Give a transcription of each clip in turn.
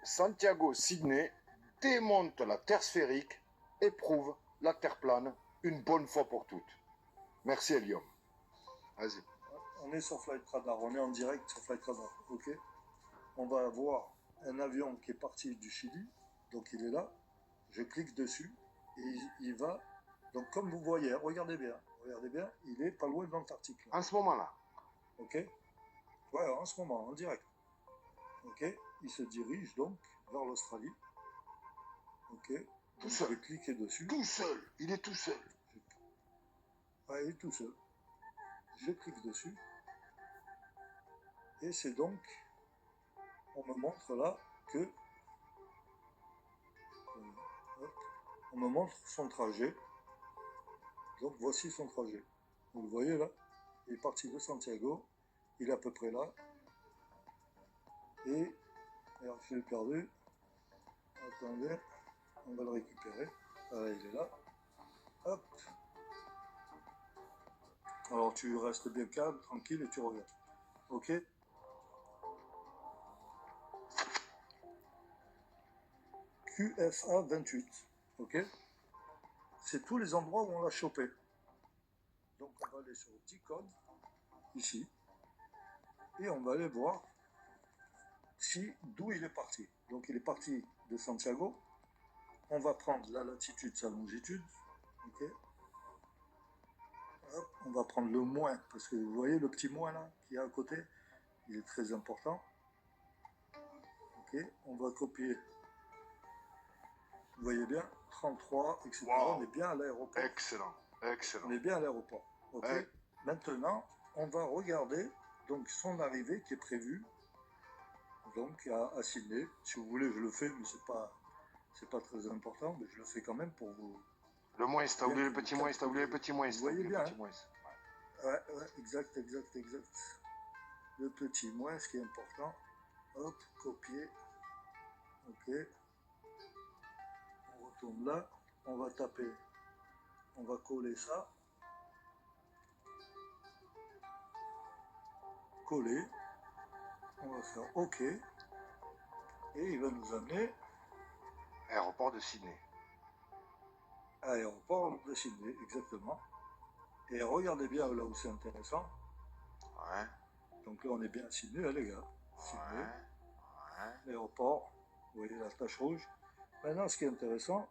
Santiago-Sydney démonte la Terre sphérique et prouve la Terre plane une bonne fois pour toutes. Merci Helium. Vas-y. On est sur Flight Radar, on est en direct sur Flight Radar, ok. On va avoir un avion qui est parti du Chili, donc il est là. Je clique dessus et il va. Donc comme vous voyez, regardez bien, il est pas loin de l'Antarctique. En ce moment-là. Ok. Ouais, en ce moment, en direct. Ok. Il se dirige donc vers l'Australie. Ok. Tout seul. Je vais cliquer dessus. Tout seul. Il est tout seul. Ouais, il est tout seul. Je clique dessus. Et c'est donc, on me montre là que, on me montre son trajet. Donc voici son trajet. Vous le voyez là, il est parti de Santiago, il est à peu près là. Et, alors je l'ai perdu. Attendez, on va le récupérer. Voilà, il est là. Hop. Alors tu restes bien calme, tranquille et tu reviens. Ok. QFA 28. Ok. C'est tous les endroits où on l'a chopé. Donc on va aller sur T-code, ici. Et on va aller voir d'où il est parti. Donc il est parti de Santiago. On va prendre la latitude, sa longitude. Ok. Hop, on va prendre le moins, parce que vous voyez le petit moins là, qui est à côté, il est très important. Ok, on va copier. Vous voyez bien, 33, etc. Wow. On est bien à l'aéroport. Excellent, excellent. On est bien à l'aéroport. Ok. Maintenant, on va regarder donc son arrivée qui est prévue. Donc à Sydney. Si vous voulez, je le fais, mais c'est pas très important, mais je le fais quand même pour vous. Le moins, t'as oublié le petit moins, t'as oublié le petit moins. Vous voyez bien. Ouais, exact. Le petit moins, ce qui est important. Hop, copier. Ok. On retourne là. On va taper. On va coller ça. Coller. On va faire OK. Et il va nous amener. Aéroport de Sydney. Aéroport de Sydney, exactement. Et regardez bien là où c'est intéressant. Ouais. Donc là, on est bien à Sydney, hein, les gars. Sydney. Ouais. L'aéroport. Vous voyez la tache rouge. Maintenant, ce qui est intéressant,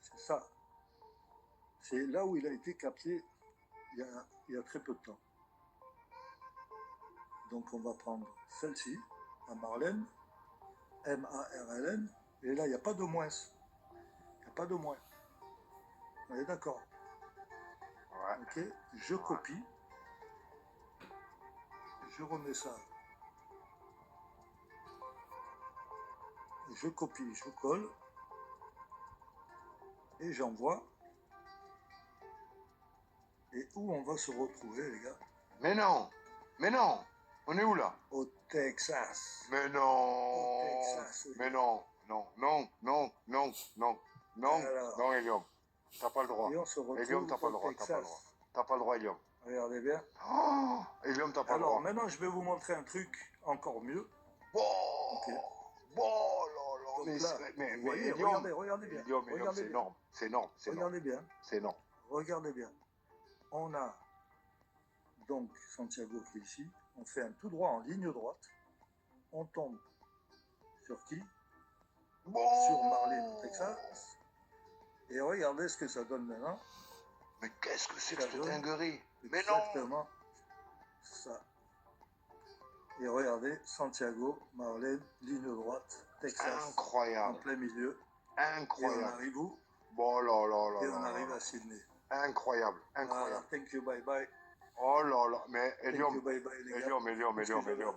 c'est ça. C'est là où il a été capté il y a très peu de temps. Donc on va prendre celle-ci, à Marlène, M-A-R-L-N, et là il n'y a pas de moins. Il n'y a pas de moins. On est d'accord. Ouais. Ok, je copie. Je remets ça. Je copie, je colle. Et j'envoie. Et où on va se retrouver, les gars? Mais non. On est où là? Au Texas. Mais non. Au Texas. Mais non. Non, Helium. T'as pas le droit. Et on se retrouve Helium, t'as pas le au droit, Texas. T'as pas le droit, Helium. Regardez bien. Oh, Helium, t'as pas le droit. Alors maintenant, je vais vous montrer un truc encore mieux. Bon, Ok. bon, là, Donc là, mais vous voyez, Helium, regardez bien. Helium, Regardez c'est bien. énorme, c'est énorme, c'est énorme. Regardez bien. C'est énorme. Regardez bien. On a donc Santiago qui est ici. On fait un tout droit en ligne droite. On tombe sur qui? Bon. Sur Marlin, Texas. Et regardez ce que ça donne maintenant. Mais qu'est-ce que c'est que cette dinguerie? Exactement ça. Et regardez, Santiago, Marlène, ligne droite, Texas. Incroyable. En plein milieu. Incroyable. Et on arrive où? Bon, là. Et on arrive à Sydney. Incroyable. Voilà, thank you, bye bye. Oh là, mais Helium. Thank you, bye bye, les gars. Helium.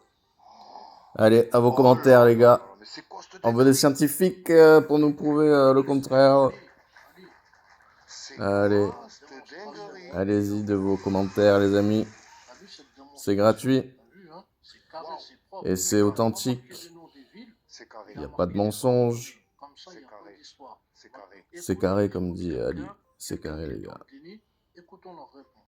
Allez, à vos commentaires, les gars. Mais c'est quoi cette On veut des scientifiques pour nous prouver le contraire. Allez, allez-y de vos commentaires, les amis. C'est gratuit. Et c'est authentique. Il n'y a pas de mensonge. C'est carré, comme dit Ali. C'est carré, les gars.